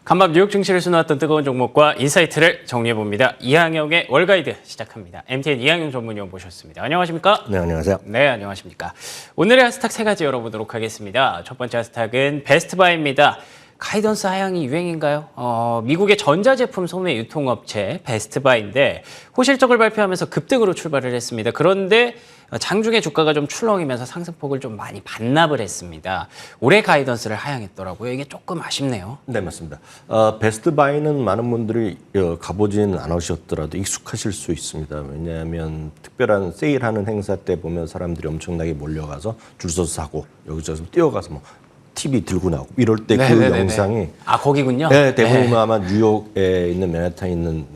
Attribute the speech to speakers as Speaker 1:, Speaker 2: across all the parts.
Speaker 1: 간밤 뉴욕 증시를 수놓았던 뜨거운 종목과 인사이트를 정리해봅니다. 이항영의 월가이드 시작합니다. MTN 이항영 전문위원 모셨습니다. 안녕하십니까?
Speaker 2: 네, 안녕하세요.
Speaker 1: 네, 안녕하십니까? 오늘의 핫스탁 세 가지 열어보도록 하겠습니다. 첫 번째 핫스탁은 베스트바이입니다. 가이던스 하향이 유행인가요? 미국의 전자제품 소매 유통업체 베스트바이인데 호실적을 발표하면서 급등으로 출발을 했습니다. 그런데 장중에 주가가 좀 출렁이면서 상승폭을 좀 많이 반납을 했습니다. 올해 가이던스를 하향했더라고요. 이게 조금 아쉽네요.
Speaker 2: 네, 맞습니다. 베스트바이는 많은 분들이 가보진 않으셨더라도 익숙하실 수 있습니다. 왜냐하면 특별한 세일하는 행사 때 보면 사람들이 엄청나게 몰려가서 줄 서서 사고 여기저기서 뛰어가서 뭐 TV 들고 나오고 이럴 때 그 영상이
Speaker 1: 거기군요.
Speaker 2: 네, 대부분 아마 뉴욕에 있는 맨하탄에 있는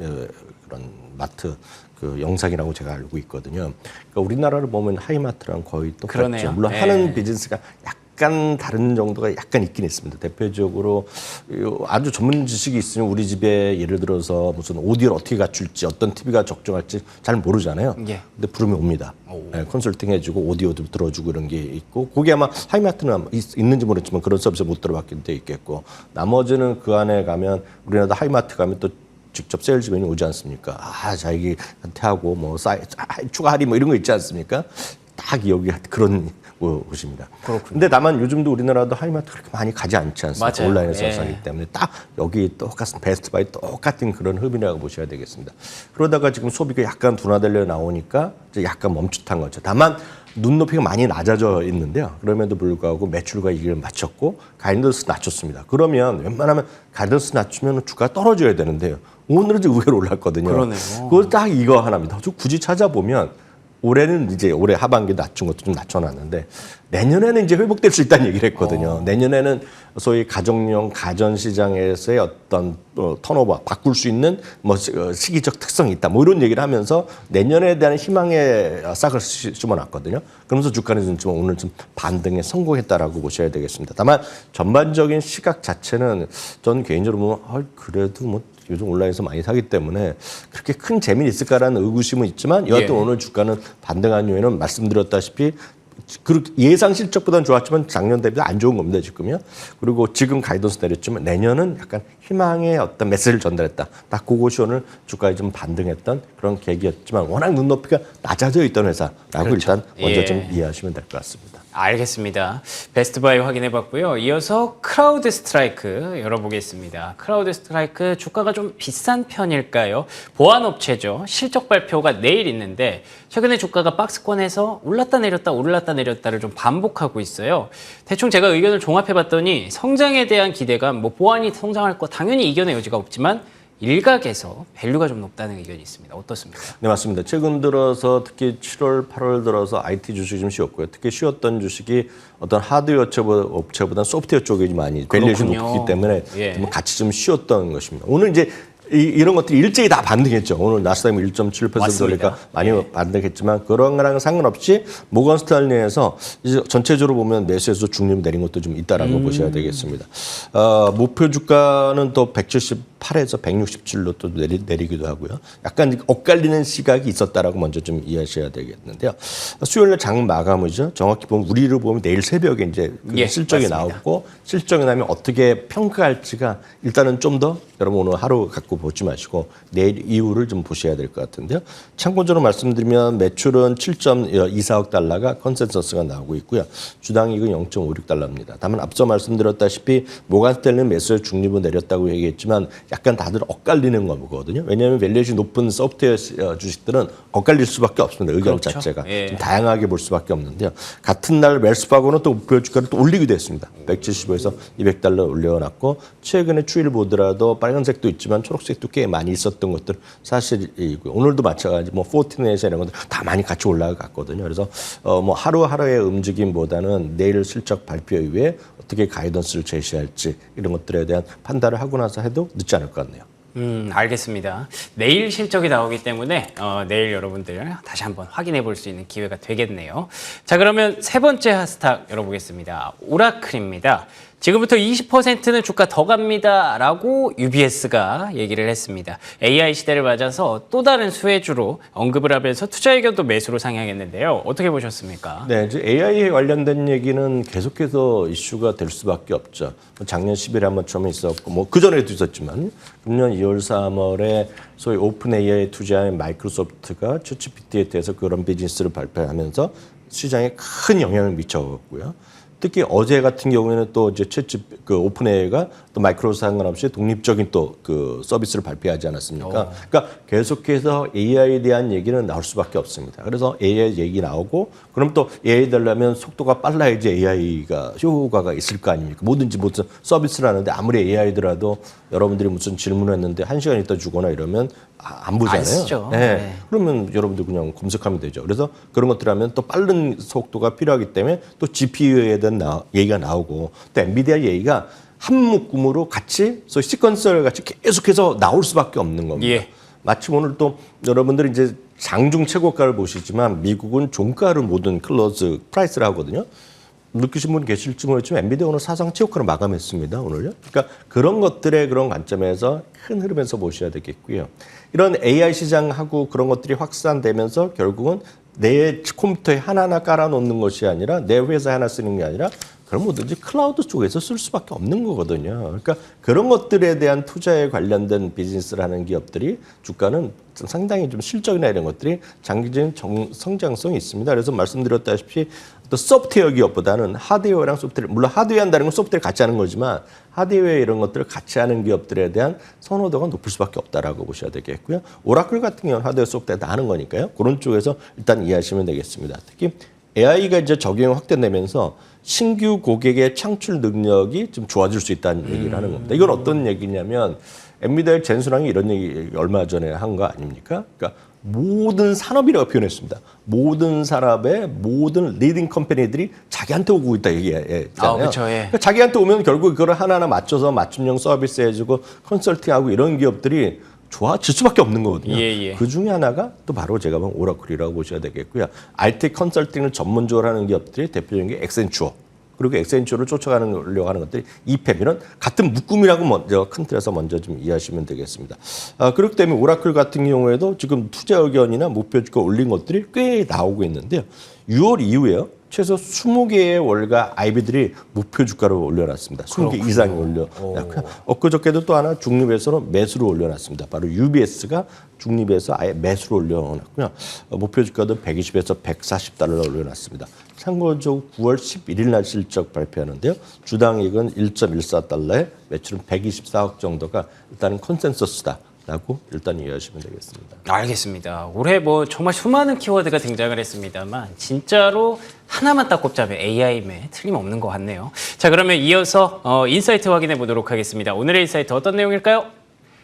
Speaker 2: 그런 마트 그 영상이라고 제가 알고 있거든요. 그러니까 우리나라를 보면 하이마트랑 거의 똑같죠.
Speaker 1: 그러네요.
Speaker 2: 물론 하는 비즈니스가 약간 다른 정도가 약간 있긴 있습니다. 대표적으로 아주 전문 지식이 있으면 우리 집에 예를 들어서 무슨 오디오를 어떻게 갖출지 어떤 TV가 적정할지 잘 모르잖아요.
Speaker 1: 예.
Speaker 2: 근데 부르면 옵니다. 네, 컨설팅 해주고 오디오도 들어주고 이런 게 있고 그게 아마 하이마트는 있는지 모르겠지만 그런 서비스 못 들어봤긴 돼 있겠고 나머지는 그 안에 가면 우리나라 하이마트 가면 또 직접 세일즈맨이 오지 않습니까? 자기한테 하고 뭐 추가 할인 뭐 이런 거 있지 않습니까? 딱 여기 그런 곳입니다.
Speaker 1: 그렇군요.
Speaker 2: 근데 다만 요즘도 우리나라도 하이마트 그렇게 많이 가지 않지 않습니까?
Speaker 1: 맞아요.
Speaker 2: 온라인에서 사기 때문에 딱 여기 똑같은 베스트바이 똑같은 그런 흡이라고 보셔야 되겠습니다. 그러다가 지금 소비가 약간 둔화되려 나오니까 이제 약간 멈칫한 거죠. 다만 눈높이가 많이 낮아져 있는데요. 그럼에도 불구하고 매출과 이익을 맞췄고 가이던스 낮췄습니다. 그러면 웬만하면 가이던스 낮추면 주가가 떨어져야 되는데요. 오늘은 이제 의외로 올랐거든요.
Speaker 1: 그러네요.
Speaker 2: 그거 딱 이거 하나입니다. 굳이 찾아보면 올해는 이제 올해 하반기에 낮춘 것도 좀 낮춰놨는데 내년에는 이제 회복될 수 있다는 얘기를 했거든요. 내년에는 소위 가정용 가전 시장에서의 어떤 턴오버 바꿀 수 있는 뭐 시기적 특성이 있다. 뭐 이런 얘기를 하면서 내년에 대한 희망의 싹을 심어놨거든요. 그러면서 주가는 좀 오늘 좀 반등에 성공했다라고 보셔야 되겠습니다. 다만 전반적인 시각 자체는 전 개인적으로 보면 그래도 뭐 요즘 온라인에서 많이 사기 때문에 그렇게 큰 재미는 있을까라는 의구심은 있지만 여하튼 오늘 주가는 반등한 이유는 말씀드렸다시피 예상 실적보다는 좋았지만 작년 대비 안 좋은 겁니다, 지금요. 그리고 지금 가이던스 내렸지만 내년은 약간 희망의 어떤 메시지를 전달했다. 딱 그것이 오늘 주가에 좀 반등했던 그런 계기였지만 워낙 눈높이가 낮아져 있던 회사라고
Speaker 1: 그렇죠.
Speaker 2: 일단 먼저 좀 이해하시면 될 것 같습니다.
Speaker 1: 알겠습니다. 베스트바이 확인해봤고요. 이어서 크라우드 스트라이크 열어보겠습니다. 크라우드 스트라이크 주가가 좀 비싼 편일까요? 보안업체죠. 실적 발표가 내일 있는데 최근에 주가가 박스권에서 올랐다 내렸다를 좀 반복하고 있어요. 대충 제가 의견을 종합해봤더니 성장에 대한 기대감, 뭐 보안이 성장할 거 당연히 이겨낼 여지가 없지만 일각에서 밸류가 좀 높다는 의견이 있습니다. 어떻습니까?
Speaker 2: 네, 맞습니다. 최근 들어서 특히 7월, 8월 들어서 IT 주식이 좀 쉬었고요. 특히 쉬었던 주식이 어떤 하드웨어 업체보다 소프트웨어 쪽이 많이 밸류에이션이 높기 때문에 좀 같이 좀 쉬었던 것입니다. 오늘 이제 이런 것들이 일제히 다 반등했죠. 오늘 나스닥이 1.7% 올리니까 많이 반등했지만 그런 거랑 상관없이 모건 스탠리에서 이제 전체적으로 보면 매수에서 중립 내린 것도 좀 있다라고 보셔야 되겠습니다. 목표 주가는 또 178에서 167로 또 내리기도 하고요. 약간 엇갈리는 시각이 있었다라고 먼저 좀 이해하셔야 되겠는데요. 수요일 장 마감이죠. 정확히 보면 우리를 보면 내일 새벽에 이제 실적이 나오고 실적이 나면 어떻게 평가할지가 일단은 좀 더 여러분 오늘 하루 갖고 보지 마시고 내일 이후를 좀 보셔야 될 것 같은데요. 참고적으로 말씀드리면 매출은 7.24억 달러가 컨센서스가 나오고 있고요. 주당 이익은 0.56달러입니다. 다만 앞서 말씀드렸다시피 모건 스탠리는 매수의 중립을 내렸다고 얘기했지만 약간 다들 엇갈리는 거거든요. 왜냐하면 밸류에이션이 높은 소프트웨어 주식들은 엇갈릴 수밖에 없습니다. 의견 자체가. 좀 다양하게 볼 수밖에 없는데요. 같은 날 웰스파고는 또 목표 주가를 또 올리기도 했습니다. 175에서 200달러 올려놨고 최근에 추이를 보더라도 빨간색도 있지만 초록색도 꽤 많이 있었던 것들 사실이고요. 오늘도 마찬가지 뭐 포티넷 이런 것들 다 많이 같이 올라갔거든요. 그래서 뭐 하루하루의 움직임보다는 내일 실적 발표 이후에 어떻게 가이던스를 제시할지 이런 것들에 대한 판단을 하고 나서 해도 늦지 않을 것 같네요.
Speaker 1: 알겠습니다. 내일 실적이 나오기 때문에 내일 여러분들 다시 한번 확인해 볼 수 있는 기회가 되겠네요. 자, 그러면 세 번째 핫스탁 열어보겠습니다. 오라클입니다. 지금부터 20%는 주가 더 갑니다라고 UBS가 얘기를 했습니다. AI 시대를 맞아서 또 다른 수혜주로 언급을 하면서 투자 의견도 매수로 상향했는데요. 어떻게 보셨습니까?
Speaker 2: 네, 이제 AI에 관련된 얘기는 계속해서 이슈가 될 수밖에 없죠. 작년 10일에 한번 처음 있었고, 뭐 그 전에도 있었지만, 금년 2월, 3월에 소위 오픈 AI에 투자한 마이크로소프트가 챗GPT에 대해서 그런 비즈니스를 발표하면서 시장에 큰 영향을 미쳤고요. 특히 어제 같은 경우에는 또 이제 오픈 AI가 또 마이크로소프트 상관없이 독립적인 또 그 서비스를 발표하지 않았습니까? 그러니까 계속해서 AI에 대한 얘기는 나올 수밖에 없습니다. 그래서 AI 얘기 나오고, 그럼 또 AI 되려면 속도가 빨라야지 AI가 효과가 있을 거 아닙니까? 뭐든지 무슨 서비스를 하는데 아무리 AI더라도 여러분들이 무슨 질문을 했는데 1시간 있다 주거나 이러면 안 보잖아요.
Speaker 1: 안 쓰죠.
Speaker 2: 네.
Speaker 1: 네.
Speaker 2: 그러면 여러분들 그냥 검색하면 되죠. 그래서 그런 것들 하면 또 빠른 속도가 필요하기 때문에 또 GPU에 대한 얘기가 나오고, 또 엔비디아 얘기가 한 묶음으로 같이 시퀀서를 같이 계속해서 나올 수밖에 없는 겁니다.
Speaker 1: 예.
Speaker 2: 마침 오늘 또 여러분들이 이제 장중 최고가를 보시지만 미국은 종가를 모든 클로즈 프라이스를 하거든요. 느끼신 분 계실지 모르겠지만 엔비디아 오늘 사상 최고가를 마감했습니다. 오늘요. 그러니까 그런 것들의 그런 관점에서 큰 흐름에서 보셔야 되겠고요. 이런 AI 시장하고 그런 것들이 확산되면서 결국은 내 컴퓨터에 하나하나 깔아놓는 것이 아니라 내 회사에 하나 쓰는 게 아니라 그럼 뭐든지 클라우드 쪽에서 쓸 수밖에 없는 거거든요. 그러니까 그런 것들에 대한 투자에 관련된 비즈니스를 하는 기업들이 주가는 상당히 좀 실적이나 이런 것들이 장기적인 성장성이 있습니다. 그래서 말씀드렸다시피 또 소프트웨어 기업보다는 하드웨어랑 소프트웨어, 물론 하드웨어 한다는 건 소프트웨어 같이 하는 거지만 하드웨어 이런 것들을 같이 하는 기업들에 대한 선호도가 높을 수밖에 없다라고 보셔야 되겠고요. 오라클 같은 경우는 하드웨어 소프트웨어 다 하는 거니까요. 그런 쪽에서 일단 이해하시면 되겠습니다. 특히 AI가 이제 적용이 확대되면서 신규 고객의 창출 능력이 좀 좋아질 수 있다는 얘기를 하는 겁니다. 이건 어떤 얘기냐면 엔비디아의 젠슨왕이 이런 얘기 얼마 전에 한 거 아닙니까? 그러니까 모든 산업이라고 표현했습니다. 모든 산업의 모든 리딩 컴퍼니들이 자기한테 오고 있다 얘기했잖아요.
Speaker 1: 그렇죠. 예.
Speaker 2: 그러니까 자기한테 오면 결국 그걸 하나하나 맞춰서 맞춤형 서비스 해주고 컨설팅하고 이런 기업들이 좋아질 수밖에 없는 거거든요.
Speaker 1: 예.
Speaker 2: 그 중에 하나가 또 바로 제가 본 오라클이라고 보셔야 되겠고요. IT 컨설팅을 전문적으로 하는 기업들이 대표적인 게 엑센추어. 그리고 엑센추어를 쫓아가려고 하는 것들이 이팸 이런 같은 묶음이라고 먼저 큰 틀에서 먼저 좀 이해하시면 되겠습니다. 그렇기 때문에 오라클 같은 경우에도 지금 투자 의견이나 목표 주가 올린 것들이 꽤 나오고 있는데요. 6월 이후에요. 최소 20개의 월가 IB들이 목표 주가를 올려놨습니다. 20개 이상이 올려놨고요. 엊그저께도 또 하나 중립에서 매수를 올려놨습니다. 바로 UBS가 중립에서 아예 매수를 올려놨고요. 목표 주가도 120에서 140달러를 올려놨습니다. 참고적으로 9월 11일 날 실적 발표하는데요. 주당이익은 1.14달러에 매출은 124억 정도가 일단은 컨센서스다. 라고 일단 이해하시면 되겠습니다.
Speaker 1: 알겠습니다. 올해 뭐 정말 수많은 키워드가 등장을 했습니다만 진짜로 하나만 딱 꼽자면 AI에 틀림없는 것 같네요. 자, 그러면 이어서 인사이트 확인해 보도록 하겠습니다. 오늘의 인사이트 어떤 내용일까요?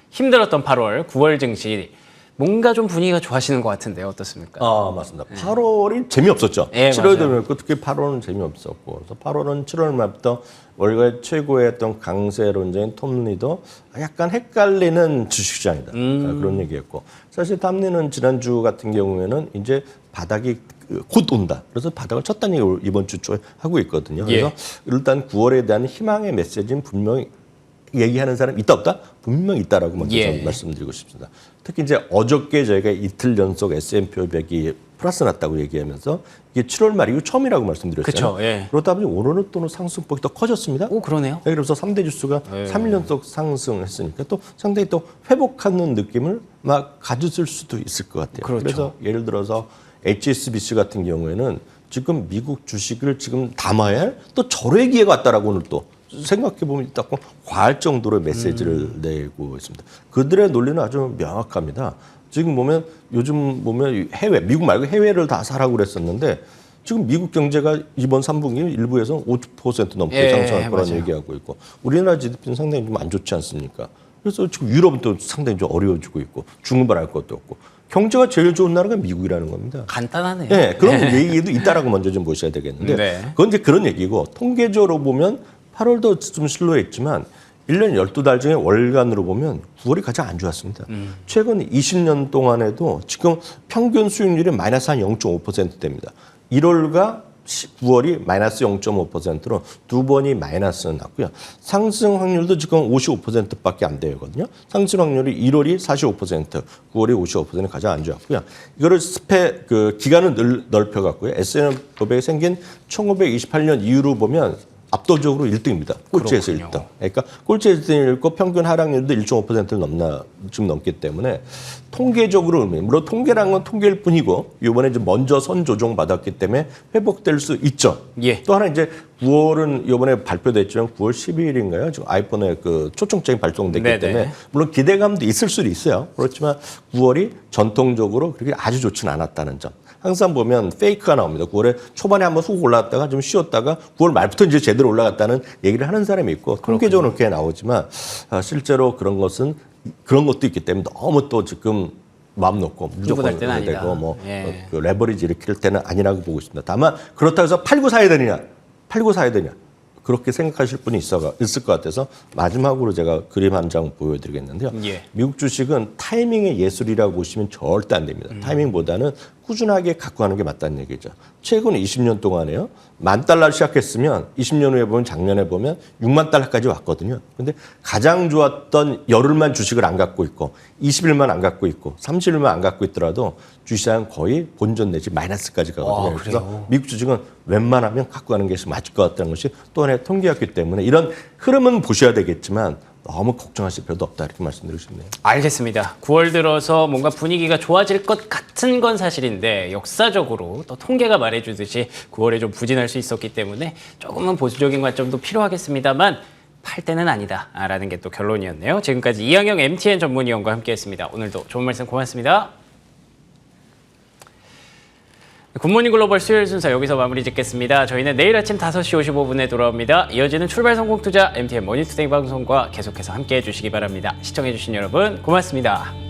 Speaker 1: 힘들었던 8월, 9월 증시 뭔가 좀 분위기가 좋아지는 것 같은데요. 어떻습니까?
Speaker 2: 맞습니다. 8월이 재미없었죠.
Speaker 1: 예,
Speaker 2: 7월도
Speaker 1: 맞아요.
Speaker 2: 그렇고 특히 8월은 재미없었고. 그래서 8월은 7월 말부터 월가의 최고였던 강세론자인 톰 리더 약간 헷갈리는 주식시장이다. 그런 얘기였고. 사실 톰 리는 지난주 같은 경우에는 이제 바닥이 곧 온다. 그래서 바닥을 쳤다는 얘기를 이번 주 초에 하고 있거든요. 그래서 일단 9월에 대한 희망의 메시지는 분명히 얘기하는 사람 있다 없다? 분명히 있다라고 먼저 좀 말씀드리고 싶습니다. 특히 이제 어저께 저희가 이틀 연속 S&P 500이 플러스 났다고 얘기하면서 이게 7월 말 이후 처음이라고 말씀드렸잖아요.
Speaker 1: 그쵸, 예.
Speaker 2: 그렇다 보니 오늘은 또는 상승폭이 더 커졌습니다.
Speaker 1: 오, 그러네요.
Speaker 2: 네, 그래서 3대 지수가 3일 연속 상승했으니까 또 상당히 또 회복하는 느낌을 막 가졌을 수도 있을 것 같아요.
Speaker 1: 그렇죠.
Speaker 2: 그래서 예를 들어서 HSBC 같은 경우에는 지금 미국 주식을 지금 담아야 할 또 절호의 기회가 왔다라고 오늘 또 생각해보면 딱 과할 정도로 메시지를 내고 있습니다. 그들의 논리는 아주 명확합니다. 지금 보면 요즘 보면 해외, 미국 말고 해외를 다 사라고 그랬었는데 지금 미국 경제가 이번 3분기 일부에서 5% 넘게 상승할 거라는 얘기하고 있고 우리나라 GDP는 상당히 좀 안 좋지 않습니까? 그래서 지금 유럽은 또 상당히 좀 어려워지고 있고 중국발할 것도 없고 경제가 제일 좋은 나라가 미국이라는 겁니다.
Speaker 1: 간단하네요.
Speaker 2: 네, 그런 얘기도 있다라고 먼저 좀 보셔야 되겠는데 그건 이제 그런 얘기고 통계적으로 보면 8월도 좀 슬로했지만 1년 12달 중에 월간으로 보면 9월이 가장 안 좋았습니다. 최근 20년 동안에도 지금 평균 수익률이 마이너스 한 0.5%대입니다. 1월과 9월이 마이너스 0.5%로 두 번이 마이너스는 났고요. 상승 확률도 지금 55%밖에 안 되거든요. 상승 확률이 1월이 45%, 9월이 55% 가장 안 좋았고요. 이거를 기간을 넓혀갖고요. S&P 500이 생긴 1928년 이후로 보면 압도적으로 1등입니다. 꼴찌에서
Speaker 1: 그렇군요.
Speaker 2: 1등. 그러니까 꼴찌에서 1등이고 평균 하락률도 1.5%를 지금 넘기 때문에 통계적으로 물론 통계란 건 통계일 뿐이고 이번에 이제 먼저 선 조정 받았기 때문에 회복될 수 있죠.
Speaker 1: 예.
Speaker 2: 또 하나 이제 9월은 이번에 발표됐지만 9월 12일인가요? 지금 아이폰에 그 초청장이 발송됐기
Speaker 1: 네네.
Speaker 2: 때문에 물론 기대감도 있을 수도 있어요. 그렇지만 9월이 전통적으로 그렇게 아주 좋지는 않았다는 점. 항상 보면 페이크가 나옵니다. 9월에 초반에 한번 훅 올라갔다가 좀 쉬었다가 9월 말부터 이제 제대로 올라갔다는 얘기를 하는 사람이 있고 통계적으로 그렇게 나오지만 실제로 그런 것도 있기 때문에 너무 또 지금 마음 놓고 무조건
Speaker 1: 때는 아니다.
Speaker 2: 되고 뭐
Speaker 1: 예.
Speaker 2: 그 레버리지 일으킬 때는 아니라고 보고 있습니다. 다만 그렇다고 해서 팔고 사야 되느냐? 그렇게 생각하실 분이 있을 것 같아서 마지막으로 제가 그림 한 장 보여드리겠는데요.
Speaker 1: 예.
Speaker 2: 미국 주식은 타이밍의 예술이라고 보시면 절대 안 됩니다. 타이밍보다는 꾸준하게 갖고 가는 게 맞다는 얘기죠. 최근 20년 동안에요. $10,000 시작했으면 20년 후에 보면 작년에 보면 $60,000까지 왔거든요. 근데 가장 좋았던 열흘만 주식을 안 갖고 있고 20일만 안 갖고 있고 30일만 안 갖고 있더라도 주식은 거의 본전 내지 마이너스까지 가거든요. 그래서 미국 주식은 웬만하면 갖고 가는 게 맞을 것 같다는 것이 또 하나의 통계였기 때문에 이런 흐름은 보셔야 되겠지만 너무 걱정하실 필요도 없다 이렇게 말씀드리고 싶네요.
Speaker 1: 알겠습니다. 9월 들어서 뭔가 분위기가 좋아질 것 같은 건 사실인데 역사적으로 또 통계가 말해주듯이 9월에 좀 부진할 수 있었기 때문에 조금은 보수적인 관점도 필요하겠습니다만 팔 때는 아니다라는 게 또 결론이었네요. 지금까지 이항영 MTN 전문위원과 함께했습니다. 오늘도 좋은 말씀 고맙습니다. 굿모닝 글로벌 수요일 순서 여기서 마무리 짓겠습니다. 저희는 내일 아침 5시 55분에 돌아옵니다. 이어지는 출발 성공 투자 MTN 머니투데이 방송과 계속해서 함께해 주시기 바랍니다. 시청해 주신 여러분 고맙습니다.